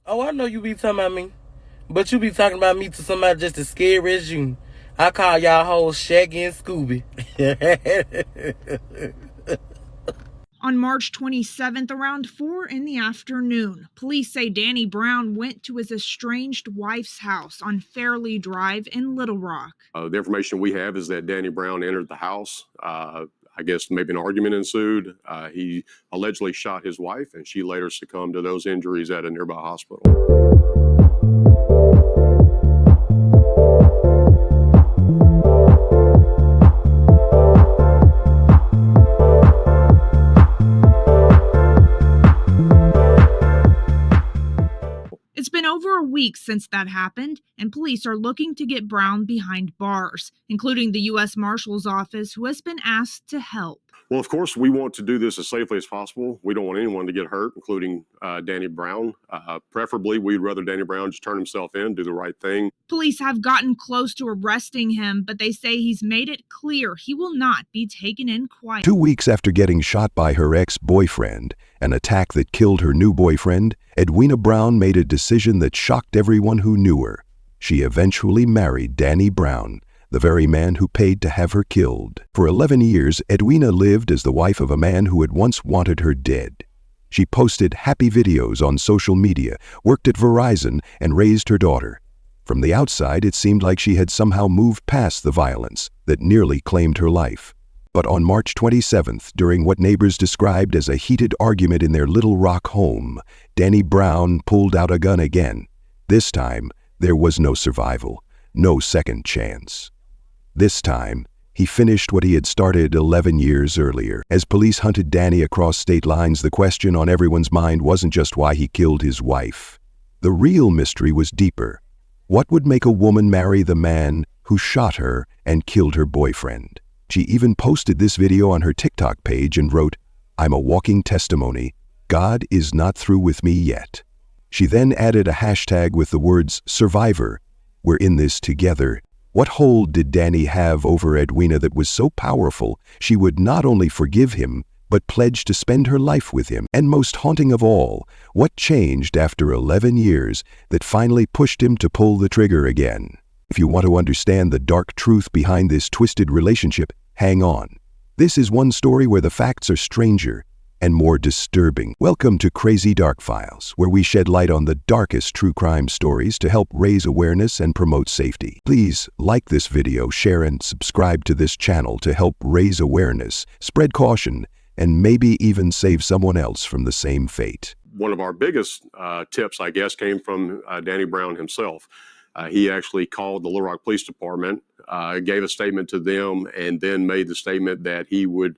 Oh, I know you be talking about me, but you be talking about me to somebody just as scary as you. I call y'all hoes Shaggy and Scooby. On March 27th, around 4 in the afternoon, police say Danny Brown went to his estranged wife's house on Fairley Drive in Little Rock. The information we have is that Danny Brown entered the house. I guess maybe an argument ensued. He allegedly shot his wife, and she later succumbed to those injuries at a nearby hospital. It's been over a week since that happened, and police are looking to get Brown behind bars, including the U.S. Marshal's Office, who has been asked to help. Well, of course, we want to do this as safely as possible. We don't want anyone to get hurt, including Danny Brown. Preferably, we'd rather Danny Brown just turn himself in, do the right thing. Police have gotten close to arresting him, but they say he's made it clear he will not be taken in quietly. 2 weeks after getting shot by her ex-boyfriend, an attack that killed her new boyfriend, Edwina Brown made a decision that shocked everyone who knew her. She eventually married Danny Brown, the very man who paid to have her killed. For 11 years, Edwina lived as the wife of a man who had once wanted her dead. She posted happy videos on social media, worked at Verizon, and raised her daughter. From the outside, it seemed like she had somehow moved past the violence that nearly claimed her life. But on March 27th, during what neighbors described as a heated argument in their Little Rock home, Danny Brown pulled out a gun again. This time, there was no survival, no second chance. This time, he finished what he had started 11 years earlier. As police hunted Danny across state lines, the question on everyone's mind wasn't just why he killed his wife. The real mystery was deeper. What would make a woman marry the man who shot her and killed her boyfriend? She even posted this video on her TikTok page and wrote, "I'm a walking testimony. God is not through with me yet." She then added a hashtag with the words, "Survivor. We're in this together." What hold did Danny have over Edwina that was so powerful she would not only forgive him, but pledge to spend her life with him? And most haunting of all, what changed after 11 years that finally pushed him to pull the trigger again? If you want to understand the dark truth behind this twisted relationship, hang on. This is one story where the facts are stranger and more disturbing. Welcome to Crazy Dark Files, where we shed light on the darkest true crime stories to help raise awareness and promote safety. Please like this video, share, and subscribe to this channel to help raise awareness, spread caution, and maybe even save someone else from the same fate. One of our biggest tips, I guess, came from Danny Brown himself. He actually called the Little Rock Police Department, gave a statement to them, and then made the statement that he would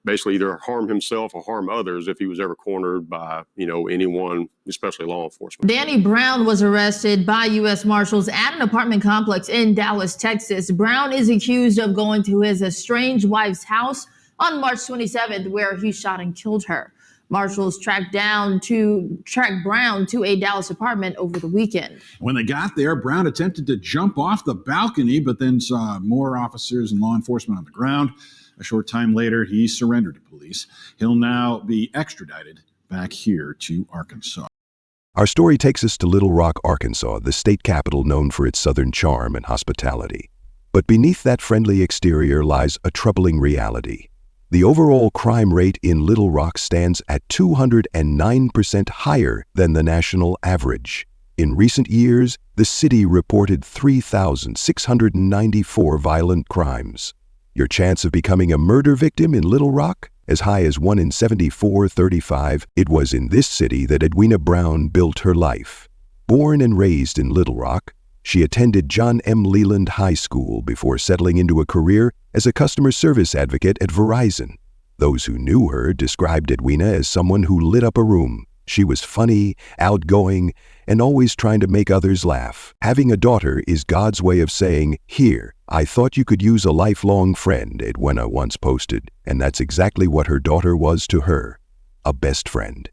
basically either harm himself or harm others if he was ever cornered by, anyone, especially law enforcement. Danny Brown was arrested by U.S. Marshals at an apartment complex in Dallas, Texas. Brown is accused of going to his estranged wife's house on March 27th, where he shot and killed her. Marshals tracked Brown to a Dallas apartment over the weekend. When they got there, Brown attempted to jump off the balcony, but then saw more officers and law enforcement on the ground. A short time later, he surrendered to police. He'll now be extradited back here to Arkansas. Our story takes us to Little Rock, Arkansas, the state capital known for its southern charm and hospitality. But beneath that friendly exterior lies a troubling reality. The overall crime rate in Little Rock stands at 209% higher than the national average. In recent years, the city reported 3,694 violent crimes. Your chance of becoming a murder victim in Little Rock? As high as 1 in 74.35. It was in this city that Edwina Brown built her life. Born and raised in Little Rock, she attended John M. Leland High School before settling into a career as a customer service advocate at Verizon. Those who knew her described Edwina as someone who lit up a room. She was funny, outgoing, and always trying to make others laugh. Having a daughter is God's way of saying, "Here, I thought you could use a lifelong friend," Edwina once posted, and that's exactly what her daughter was to her, a best friend.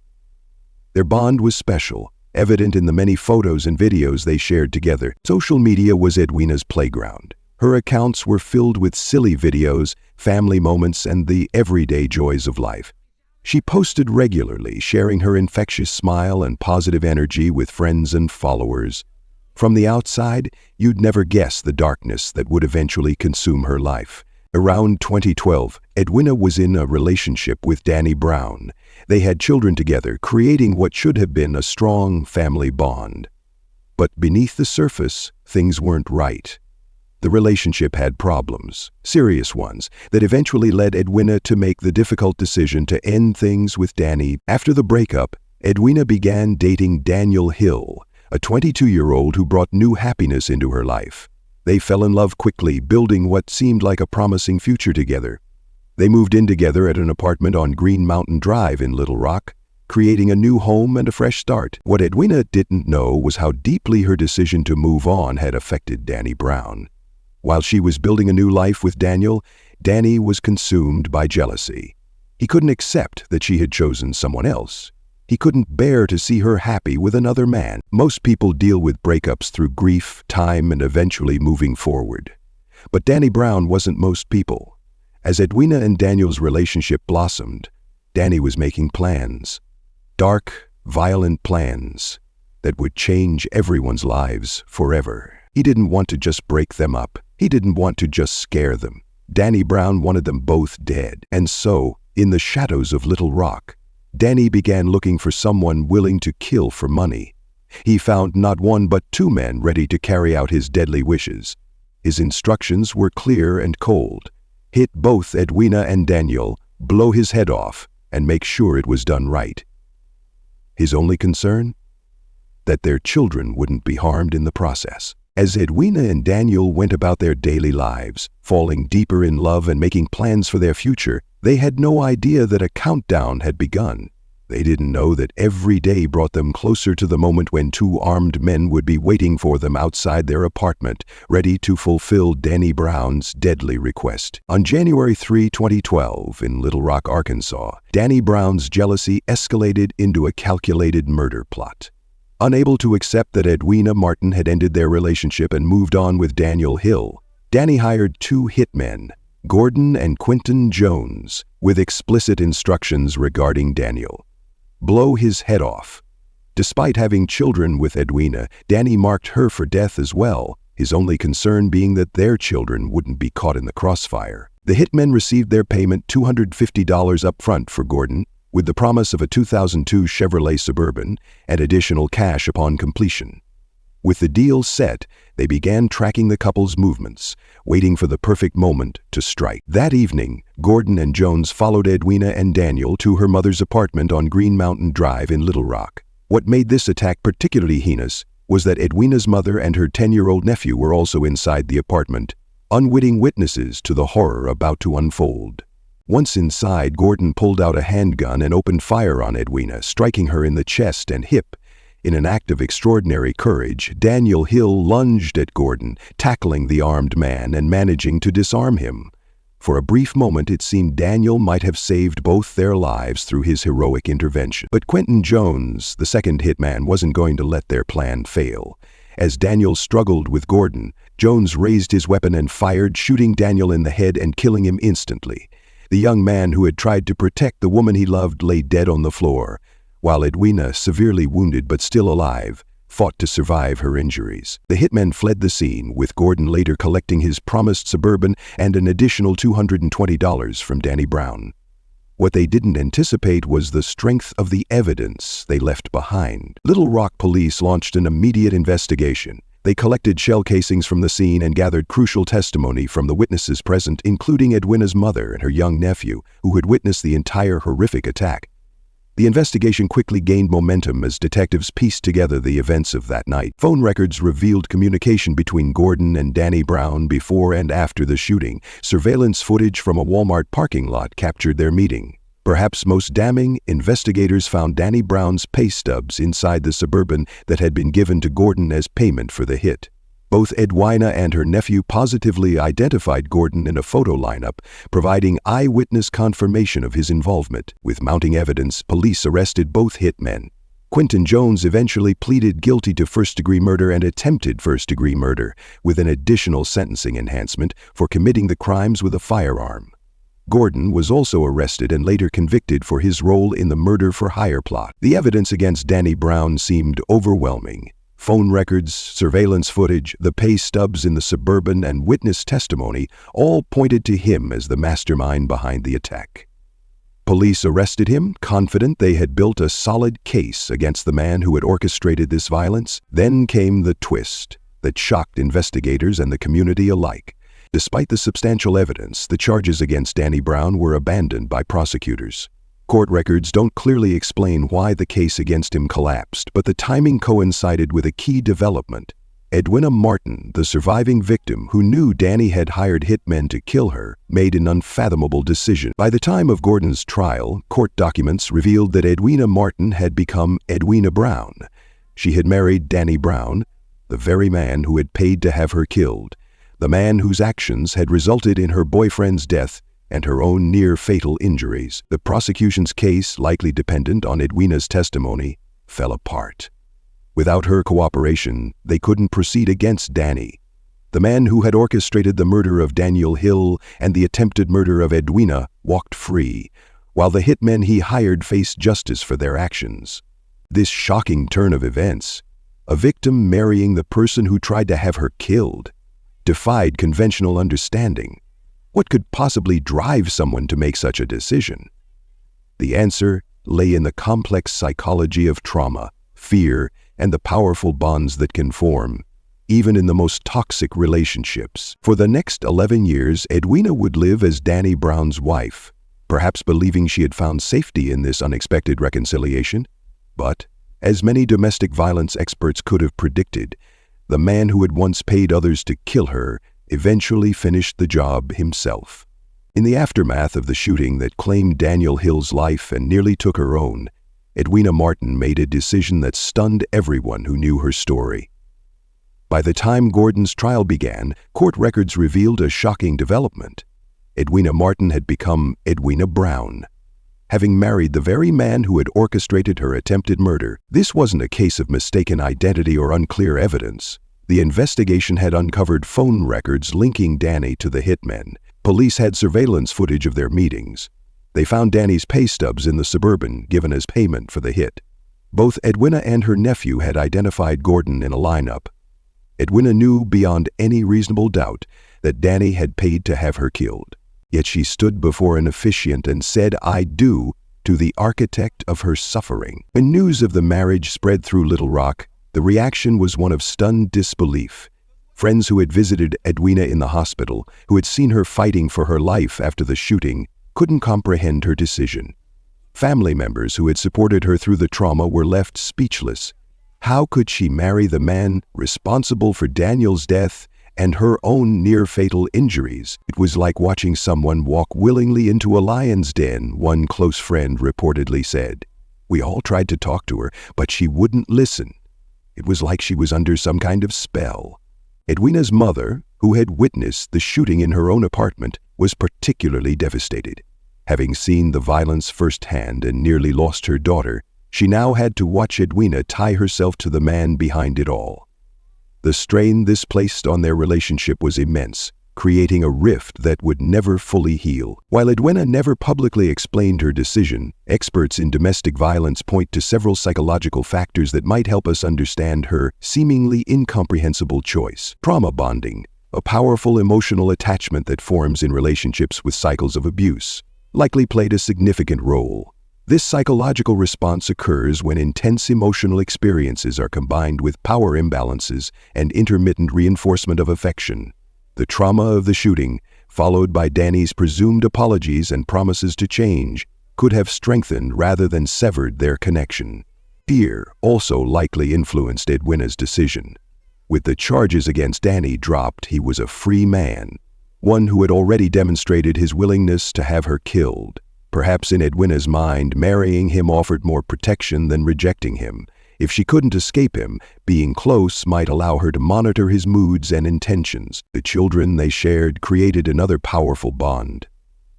Their bond was special, evident in the many photos and videos they shared together. Social media was Edwina's playground. Her accounts were filled with silly videos, family moments, and the everyday joys of life. She posted regularly, sharing her infectious smile and positive energy with friends and followers. From the outside, you'd never guess the darkness that would eventually consume her life. Around 2012, Edwina was in a relationship with Danny Brown. They had children together, creating what should have been a strong family bond. But beneath the surface, things weren't right. The relationship had problems, serious ones, that eventually led Edwina to make the difficult decision to end things with Danny. After the breakup, Edwina began dating Daniel Hill, a 22-year-old who brought new happiness into her life. They fell in love quickly, building what seemed like a promising future together. They moved in together at an apartment on Green Mountain Drive in Little Rock, creating a new home and a fresh start. What Edwina didn't know was how deeply her decision to move on had affected Danny Brown. While she was building a new life with Daniel, Danny was consumed by jealousy. He couldn't accept that she had chosen someone else. He couldn't bear to see her happy with another man. Most people deal with breakups through grief, time, and eventually moving forward. But Danny Brown wasn't most people. As Edwina and Daniel's relationship blossomed, Danny was making plans. Dark, violent plans that would change everyone's lives forever. He didn't want to just break them up. He didn't want to just scare them. Danny Brown wanted them both dead. And so, in the shadows of Little Rock, Danny began looking for someone willing to kill for money. He found not one but two men ready to carry out his deadly wishes. His instructions were clear and cold. Hit both Edwina and Daniel, blow his head off, and make sure it was done right. His only concern? That their children wouldn't be harmed in the process. As Edwina and Daniel went about their daily lives, falling deeper in love and making plans for their future, they had no idea that a countdown had begun. They didn't know that every day brought them closer to the moment when two armed men would be waiting for them outside their apartment, ready to fulfill Danny Brown's deadly request. On January 3, 2012, in Little Rock, Arkansas, Danny Brown's jealousy escalated into a calculated murder plot. Unable to accept that Edwina Martin had ended their relationship and moved on with Daniel Hill, Danny hired two hitmen, Gordon and Quentin Jones, with explicit instructions regarding Daniel. Blow his head off. Despite having children with Edwina, Danny marked her for death as well, his only concern being that their children wouldn't be caught in the crossfire. The hitmen received their payment $250 up front for Gordon, with the promise of a 2002 Chevrolet Suburban and additional cash upon completion. With the deal set, they began tracking the couple's movements, waiting for the perfect moment to strike. That evening, Gordon and Jones followed Edwina and Daniel to her mother's apartment on Green Mountain Drive in Little Rock. What made this attack particularly heinous was that Edwina's mother and her 10-year-old nephew were also inside the apartment, unwitting witnesses to the horror about to unfold. Once inside, Gordon pulled out a handgun and opened fire on Edwina, striking her in the chest and hip. In an act of extraordinary courage, Daniel Hill lunged at Gordon, tackling the armed man and managing to disarm him. For a brief moment, it seemed Daniel might have saved both their lives through his heroic intervention. But Quentin Jones, the second hitman, wasn't going to let their plan fail. As Daniel struggled with Gordon, Jones raised his weapon and fired, shooting Daniel in the head and killing him instantly. The young man who had tried to protect the woman he loved lay dead on the floor, while Edwina, severely wounded but still alive, fought to survive her injuries. The hitmen fled the scene, with Gordon later collecting his promised Suburban and an additional $220 from Danny Brown. What they didn't anticipate was the strength of the evidence they left behind. Little Rock police launched an immediate investigation. They collected shell casings from the scene and gathered crucial testimony from the witnesses present, including Edwina's mother and her young nephew, who had witnessed the entire horrific attack. The investigation quickly gained momentum as detectives pieced together the events of that night. Phone records revealed communication between Gordon and Danny Brown before and after the shooting. Surveillance footage from a Walmart parking lot captured their meeting. Perhaps most damning, investigators found Danny Brown's pay stubs inside the Suburban that had been given to Gordon as payment for the hit. Both Edwina and her nephew positively identified Gordon in a photo lineup, providing eyewitness confirmation of his involvement. With mounting evidence, police arrested both hitmen. Quentin Jones eventually pleaded guilty to first-degree murder and attempted first-degree murder, with an additional sentencing enhancement for committing the crimes with a firearm. Gordon was also arrested and later convicted for his role in the murder-for-hire plot. The evidence against Danny Brown seemed overwhelming. Phone records, surveillance footage, the pay stubs in the Suburban, and witness testimony all pointed to him as the mastermind behind the attack. Police arrested him, confident they had built a solid case against the man who had orchestrated this violence. Then came the twist that shocked investigators and the community alike. Despite the substantial evidence, the charges against Danny Brown were abandoned by prosecutors. Court records don't clearly explain why the case against him collapsed, but the timing coincided with a key development. Edwina Martin, the surviving victim who knew Danny had hired hitmen to kill her, made an unfathomable decision. By the time of Gordon's trial, court documents revealed that Edwina Martin had become Edwina Brown. She had married Danny Brown, the very man who had paid to have her killed, the man whose actions had resulted in her boyfriend's death and her own near-fatal injuries. The prosecution's case, likely dependent on Edwina's testimony, fell apart. Without her cooperation, they couldn't proceed against Danny. The man who had orchestrated the murder of Daniel Hill and the attempted murder of Edwina walked free, while the hitmen he hired faced justice for their actions. This shocking turn of events, a victim marrying the person who tried to have her killed, defied conventional understanding. What could possibly drive someone to make such a decision? The answer lay in the complex psychology of trauma, fear, and the powerful bonds that can form, even in the most toxic relationships. For the next 11 years, Edwina would live as Danny Brown's wife, perhaps believing she had found safety in this unexpected reconciliation. But, as many domestic violence experts could have predicted, the man who had once paid others to kill her eventually finished the job himself. In the aftermath of the shooting that claimed Daniel Hill's life and nearly took her own, Edwina Martin made a decision that stunned everyone who knew her story. By the time Gordon's trial began, court records revealed a shocking development. Edwina Martin had become Edwina Brown. Having married the very man who had orchestrated her attempted murder, this wasn't a case of mistaken identity or unclear evidence. The investigation had uncovered phone records linking Danny to the hitmen. Police had surveillance footage of their meetings. They found Danny's pay stubs in the Suburban given as payment for the hit. Both Edwina and her nephew had identified Gordon in a lineup. Edwina knew beyond any reasonable doubt that Danny had paid to have her killed. Yet she stood before an officiant and said, "I do," to the architect of her suffering. When news of the marriage spread through Little Rock, the reaction was one of stunned disbelief. Friends who had visited Edwina in the hospital, who had seen her fighting for her life after the shooting, couldn't comprehend her decision. Family members who had supported her through the trauma were left speechless. How could she marry the man responsible for Daniel's death and her own near-fatal injuries? It was like watching someone walk willingly into a lion's den, one close friend reportedly said. "We all tried to talk to her, but she wouldn't listen. It was like she was under some kind of spell." Edwina's mother, who had witnessed the shooting in her own apartment, was particularly devastated. Having seen the violence firsthand and nearly lost her daughter, she now had to watch Edwina tie herself to the man behind it all. The strain this placed on their relationship was immense, creating a rift that would never fully heal. While Edwina never publicly explained her decision, experts in domestic violence point to several psychological factors that might help us understand her seemingly incomprehensible choice. Trauma bonding, a powerful emotional attachment that forms in relationships with cycles of abuse, likely played a significant role. This psychological response occurs when intense emotional experiences are combined with power imbalances and intermittent reinforcement of affection. The trauma of the shooting, followed by Danny's presumed apologies and promises to change, could have strengthened rather than severed their connection. Fear also likely influenced Edwina's decision. With the charges against Danny dropped, he was a free man, one who had already demonstrated his willingness to have her killed. Perhaps in Edwina's mind, marrying him offered more protection than rejecting him. If she couldn't escape him, being close might allow her to monitor his moods and intentions. The children they shared created another powerful bond.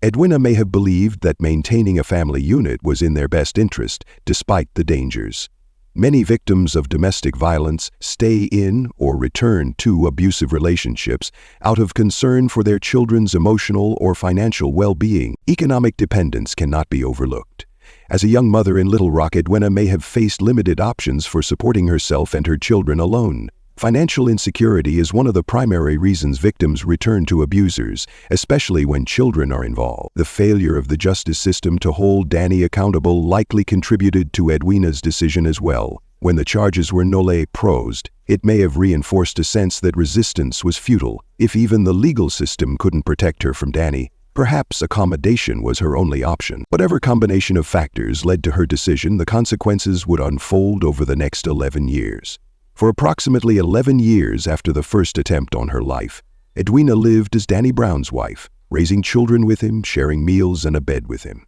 Edwina may have believed that maintaining a family unit was in their best interest, despite the dangers. Many victims of domestic violence stay in or return to abusive relationships out of concern for their children's emotional or financial well-being. Economic dependence cannot be overlooked. As a young mother in Little Rock, Edwina may have faced limited options for supporting herself and her children alone. Financial insecurity is one of the primary reasons victims return to abusers, especially when children are involved. The failure of the justice system to hold Danny accountable likely contributed to Edwina's decision as well. When the charges were nolle prossed, it may have reinforced a sense that resistance was futile. If even the legal system couldn't protect her from Danny, perhaps accommodation was her only option. Whatever combination of factors led to her decision, the consequences would unfold over the next 11 years. For approximately 11 years after the first attempt on her life, Edwina lived as Danny Brown's wife, raising children with him, sharing meals and a bed with him.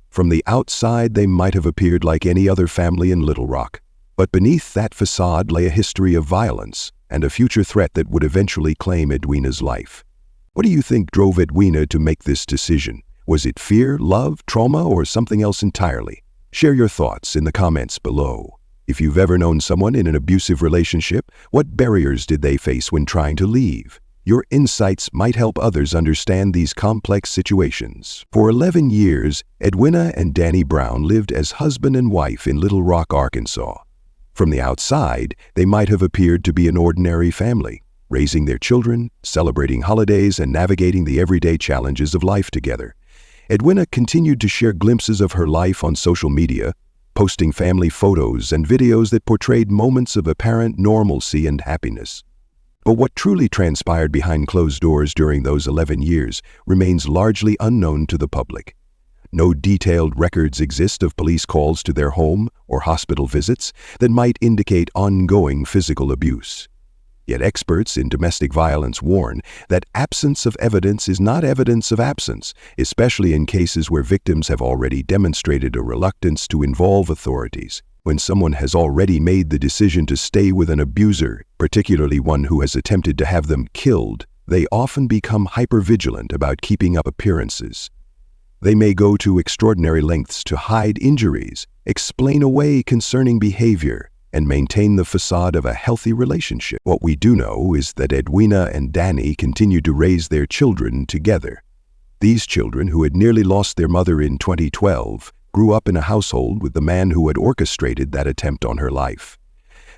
From the outside, they might have appeared like any other family in Little Rock, but beneath that facade lay a history of violence and a future threat that would eventually claim Edwina's life. What do you think drove Edwina to make this decision? Was it fear, love, trauma, or something else entirely? Share your thoughts in the comments below. If you've ever known someone in an abusive relationship, what barriers did they face when trying to leave? Your insights might help others understand these complex situations. For 11 years, Edwina and Danny Brown lived as husband and wife in Little Rock, Arkansas. From the outside, they might have appeared to be an ordinary family, raising their children, celebrating holidays, and navigating the everyday challenges of life together. Edwina continued to share glimpses of her life on social media, posting family photos and videos that portrayed moments of apparent normalcy and happiness. But what truly transpired behind closed doors during those 11 years remains largely unknown to the public. No detailed records exist of police calls to their home or hospital visits that might indicate ongoing physical abuse. Yet experts in domestic violence warn that absence of evidence is not evidence of absence, especially in cases where victims have already demonstrated a reluctance to involve authorities. When someone has already made the decision to stay with an abuser, particularly one who has attempted to have them killed, they often become hypervigilant about keeping up appearances. They may go to extraordinary lengths to hide injuries, explain away concerning behavior, and maintain the facade of a healthy relationship. What we do know is that Edwina and Danny continued to raise their children together. These children, who had nearly lost their mother in 2012, grew up in a household with the man who had orchestrated that attempt on her life.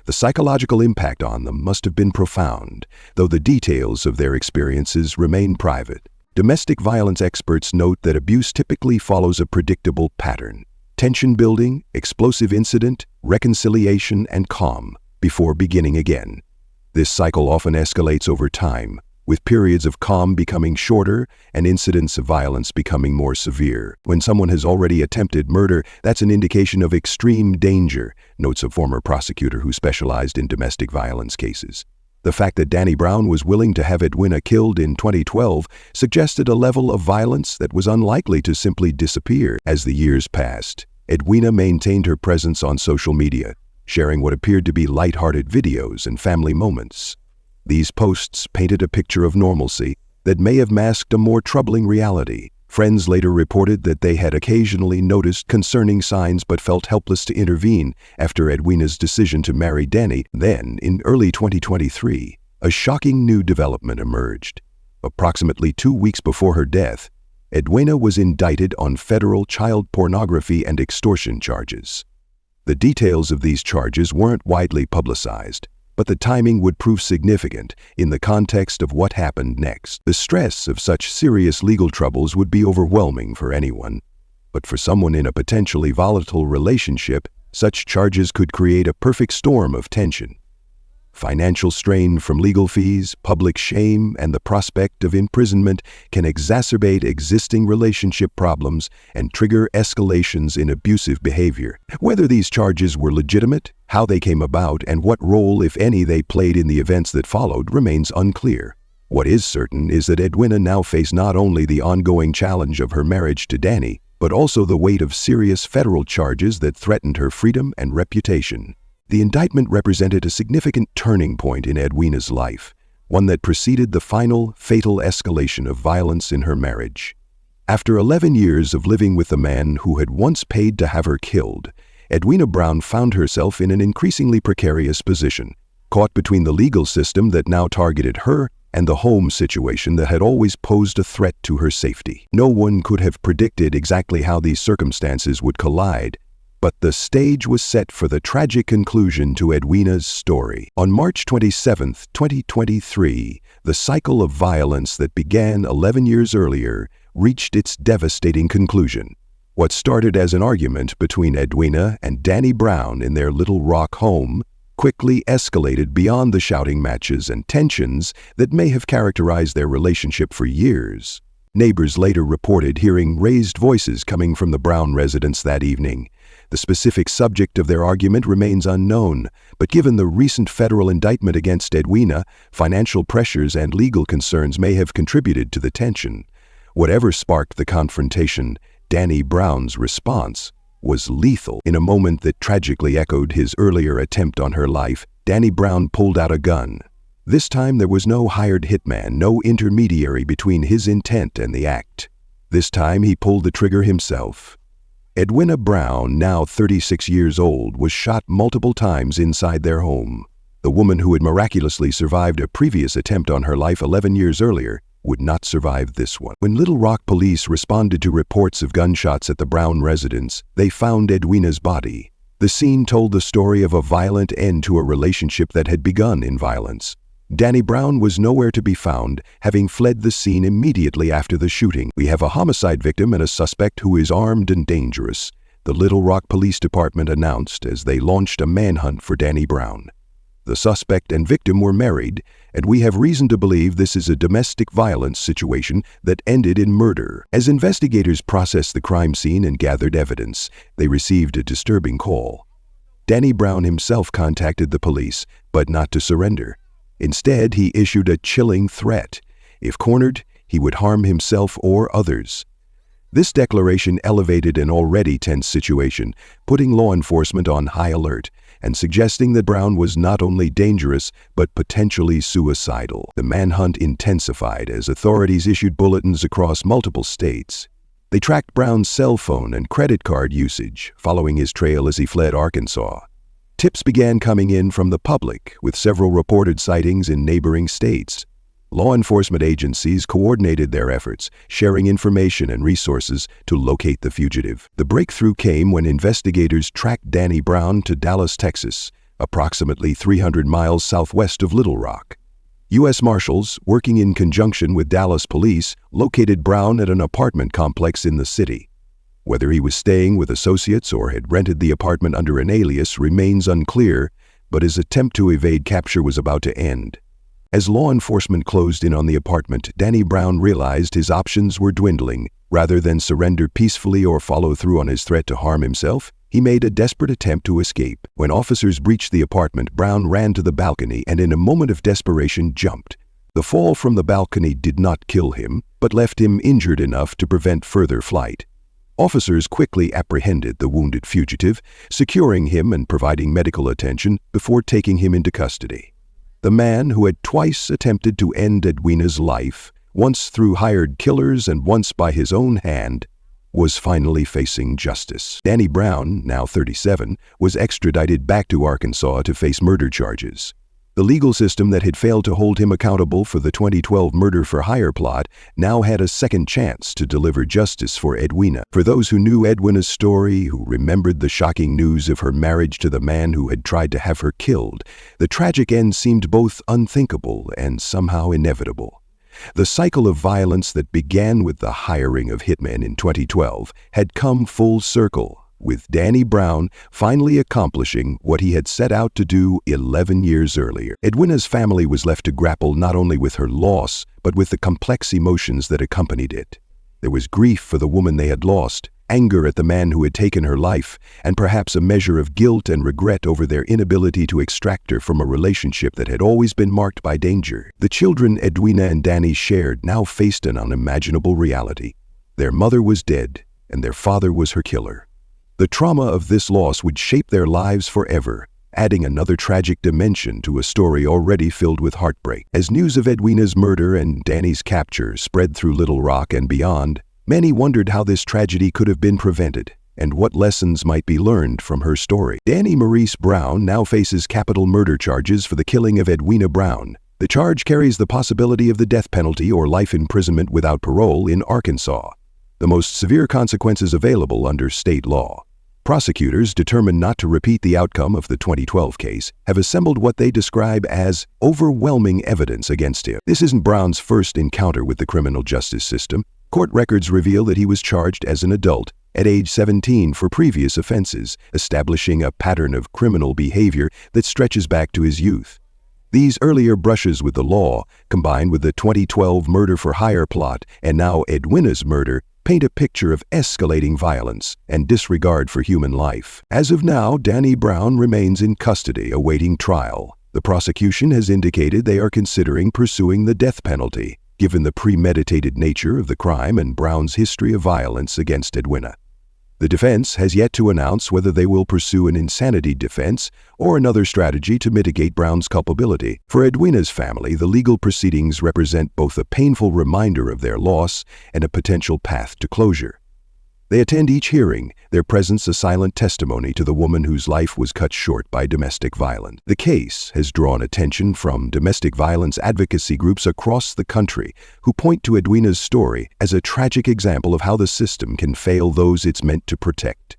The psychological impact on them must have been profound, though the details of their experiences remain private. Domestic violence experts note that abuse typically follows a predictable pattern: tension building, explosive incident, reconciliation, and calm before beginning again. This cycle often escalates over time, with periods of calm becoming shorter and incidents of violence becoming more severe. When someone has already attempted murder, that's an indication of extreme danger, notes a former prosecutor who specialized in domestic violence cases. The fact that Danny Brown was willing to have Edwina killed in 2012 suggested a level of violence that was unlikely to simply disappear. As the years passed, Edwina maintained her presence on social media, sharing what appeared to be lighthearted videos and family moments. These posts painted a picture of normalcy that may have masked a more troubling reality. Friends later reported that they had occasionally noticed concerning signs but felt helpless to intervene after Edwina's decision to marry Danny. Then, in early 2023, a shocking new development emerged. Approximately 2 weeks before her death, Edwina was indicted on federal child pornography and extortion charges. The details of these charges weren't widely publicized, but the timing would prove significant in the context of what happened next. The stress of such serious legal troubles would be overwhelming for anyone, but for someone in a potentially volatile relationship, such charges could create a perfect storm of tension. Financial strain from legal fees, public shame, and the prospect of imprisonment can exacerbate existing relationship problems and trigger escalations in abusive behavior. Whether these charges were legitimate, how they came about, and what role, if any, they played in the events that followed remains unclear. What is certain is that Edwina now faced not only the ongoing challenge of her marriage to Danny, but also the weight of serious federal charges that threatened her freedom and reputation. The indictment represented a significant turning point in Edwina's life, one that preceded the final, fatal escalation of violence in her marriage. After 11 years of living with the man who had once paid to have her killed, Edwina Brown found herself in an increasingly precarious position, caught between the legal system that now targeted her and the home situation that had always posed a threat to her safety. No one could have predicted exactly how these circumstances would collide, but the stage was set for the tragic conclusion to Edwina's story. On March 27, 2023, the cycle of violence that began 11 years earlier reached its devastating conclusion. What started as an argument between Edwina and Danny Brown in their Little Rock home quickly escalated beyond the shouting matches and tensions that may have characterized their relationship for years. Neighbors later reported hearing raised voices coming from the Brown residence that evening. The specific subject of their argument remains unknown, but given the recent federal indictment against Edwina, financial pressures and legal concerns may have contributed to the tension. Whatever sparked the confrontation, Danny Brown's response was lethal. In a moment that tragically echoed his earlier attempt on her life, Danny Brown pulled out a gun. This time there was no hired hitman, no intermediary between his intent and the act. This time he pulled the trigger himself. Edwina Brown, now 36 years old, was shot multiple times inside their home. The woman who had miraculously survived a previous attempt on her life 11 years earlier would not survive this one. When Little Rock police responded to reports of gunshots at the Brown residence, they found Edwina's body. The scene told the story of a violent end to a relationship that had begun in violence. Danny Brown was nowhere to be found, having fled the scene immediately after the shooting. We have a homicide victim and a suspect who is armed and dangerous, the Little Rock Police Department announced as they launched a manhunt for Danny Brown. The suspect and victim were married, and we have reason to believe this is a domestic violence situation that ended in murder. As investigators processed the crime scene and gathered evidence, they received a disturbing call. Danny Brown himself contacted the police, but not to surrender. Instead, he issued a chilling threat. If cornered, he would harm himself or others. This declaration elevated an already tense situation, putting law enforcement on high alert and suggesting that Brown was not only dangerous but potentially suicidal. The manhunt intensified as authorities issued bulletins across multiple states. They tracked Brown's cell phone and credit card usage, following his trail as he fled Arkansas. Tips began coming in from the public, with several reported sightings in neighboring states. Law enforcement agencies coordinated their efforts, sharing information and resources to locate the fugitive. The breakthrough came when investigators tracked Danny Brown to Dallas, Texas, approximately 300 miles southwest of Little Rock. U.S. Marshals, working in conjunction with Dallas police, located Brown at an apartment complex in the city. Whether he was staying with associates or had rented the apartment under an alias remains unclear, but his attempt to evade capture was about to end. As law enforcement closed in on the apartment, Danny Brown realized his options were dwindling. Rather than surrender peacefully or follow through on his threat to harm himself, he made a desperate attempt to escape. When officers breached the apartment, Brown ran to the balcony and in a moment of desperation jumped. The fall from the balcony did not kill him, but left him injured enough to prevent further flight. Officers quickly apprehended the wounded fugitive, securing him and providing medical attention before taking him into custody. The man who had twice attempted to end Edwina's life, once through hired killers and once by his own hand, was finally facing justice. Danny Brown, now 37, was extradited back to Arkansas to face murder charges. The legal system that had failed to hold him accountable for the 2012 murder-for-hire plot now had a second chance to deliver justice for Edwina. For those who knew Edwina's story, who remembered the shocking news of her marriage to the man who had tried to have her killed, the tragic end seemed both unthinkable and somehow inevitable. The cycle of violence that began with the hiring of hitmen in 2012 had come full circle, with Danny Brown finally accomplishing what he had set out to do 11 years earlier. Edwina's family was left to grapple not only with her loss, but with the complex emotions that accompanied it. There was grief for the woman they had lost, anger at the man who had taken her life, and perhaps a measure of guilt and regret over their inability to extract her from a relationship that had always been marked by danger. The children Edwina and Danny shared now faced an unimaginable reality. Their mother was dead, and their father was her killer. The trauma of this loss would shape their lives forever, adding another tragic dimension to a story already filled with heartbreak. As news of Edwina's murder and Danny's capture spread through Little Rock and beyond, many wondered how this tragedy could have been prevented. and what lessons might be learned from her story. Danny Maurice Brown now faces capital murder charges for the killing of Edwina Brown. The charge carries the possibility of the death penalty or life imprisonment without parole in Arkansas, the most severe consequences available under state law. Prosecutors, determined not to repeat the outcome of the 2012 case, have assembled what they describe as overwhelming evidence against him. This isn't Brown's first encounter with the criminal justice system. Court records reveal that he was charged as an adult at age 17 for previous offenses, establishing a pattern of criminal behavior that stretches back to his youth. These earlier brushes with the law, combined with the 2012 murder-for-hire plot and now Edwina's murder, paint a picture of escalating violence and disregard for human life. As of now, Danny Brown remains in custody awaiting trial. The prosecution has indicated they are considering pursuing the death penalty, given the premeditated nature of the crime and Brown's history of violence against Edwina. The defense has yet to announce whether they will pursue an insanity defense or another strategy to mitigate Brown's culpability. For Edwina's family, the legal proceedings represent both a painful reminder of their loss and a potential path to closure. They attend each hearing, their presence a silent testimony to the woman whose life was cut short by domestic violence. The case has drawn attention from domestic violence advocacy groups across the country who point to Edwina's story as a tragic example of how the system can fail those it's meant to protect.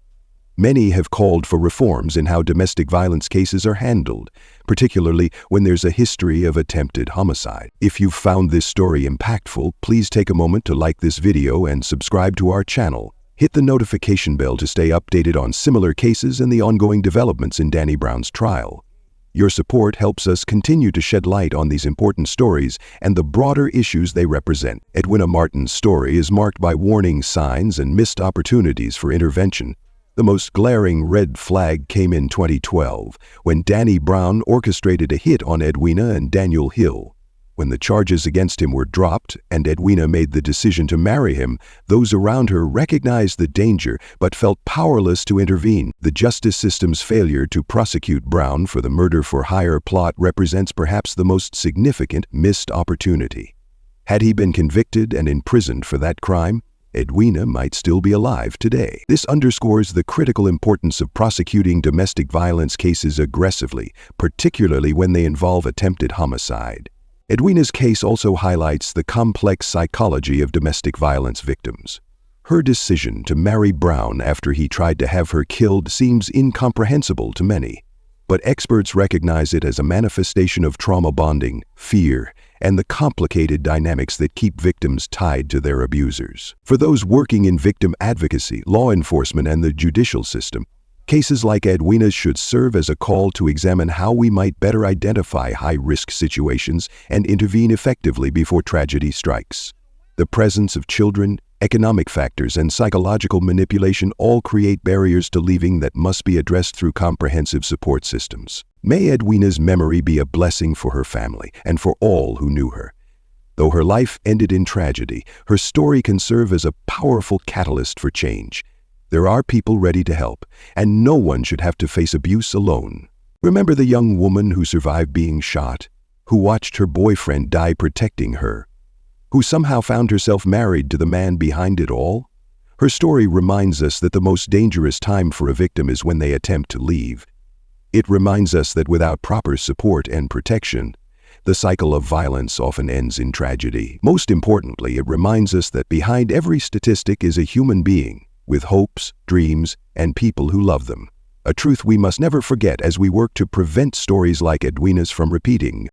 Many have called for reforms in how domestic violence cases are handled, particularly when there's a history of attempted homicide. If you've found this story impactful, please take a moment to like this video and subscribe to our channel. Hit the notification bell to stay updated on similar cases and the ongoing developments in Danny Brown's trial. Your support helps us continue to shed light on these important stories and the broader issues they represent. Edwina Martin's story is marked by warning signs and missed opportunities for intervention. The most glaring red flag came in 2012, when Danny Brown orchestrated a hit on Edwina and Daniel Hill. When the charges against him were dropped and Edwina made the decision to marry him, those around her recognized the danger but felt powerless to intervene. The justice system's failure to prosecute Brown for the murder-for-hire plot represents perhaps the most significant missed opportunity. Had he been convicted and imprisoned for that crime, Edwina might still be alive today. This underscores the critical importance of prosecuting domestic violence cases aggressively, particularly when they involve attempted homicide. Edwina's case also highlights the complex psychology of domestic violence victims. Her decision to marry Brown after he tried to have her killed seems incomprehensible to many, but experts recognize it as a manifestation of trauma bonding, fear, and the complicated dynamics that keep victims tied to their abusers. For those working in victim advocacy, law enforcement, and the judicial system, cases like Edwina's should serve as a call to examine how we might better identify high-risk situations and intervene effectively before tragedy strikes. The presence of children, economic factors, and psychological manipulation all create barriers to leaving that must be addressed through comprehensive support systems. May Edwina's memory be a blessing for her family and for all who knew her. Though her life ended in tragedy, her story can serve as a powerful catalyst for change. There are people ready to help, and no one should have to face abuse alone. Remember the young woman who survived being shot, who watched her boyfriend die protecting her, who somehow found herself married to the man behind it all? Her story reminds us that the most dangerous time for a victim is when they attempt to leave. It reminds us that without proper support and protection, the cycle of violence often ends in tragedy. Most importantly, it reminds us that behind every statistic is a human being, with hopes, dreams, and people who love them. A truth we must never forget as we work to prevent stories like Edwina's from repeating.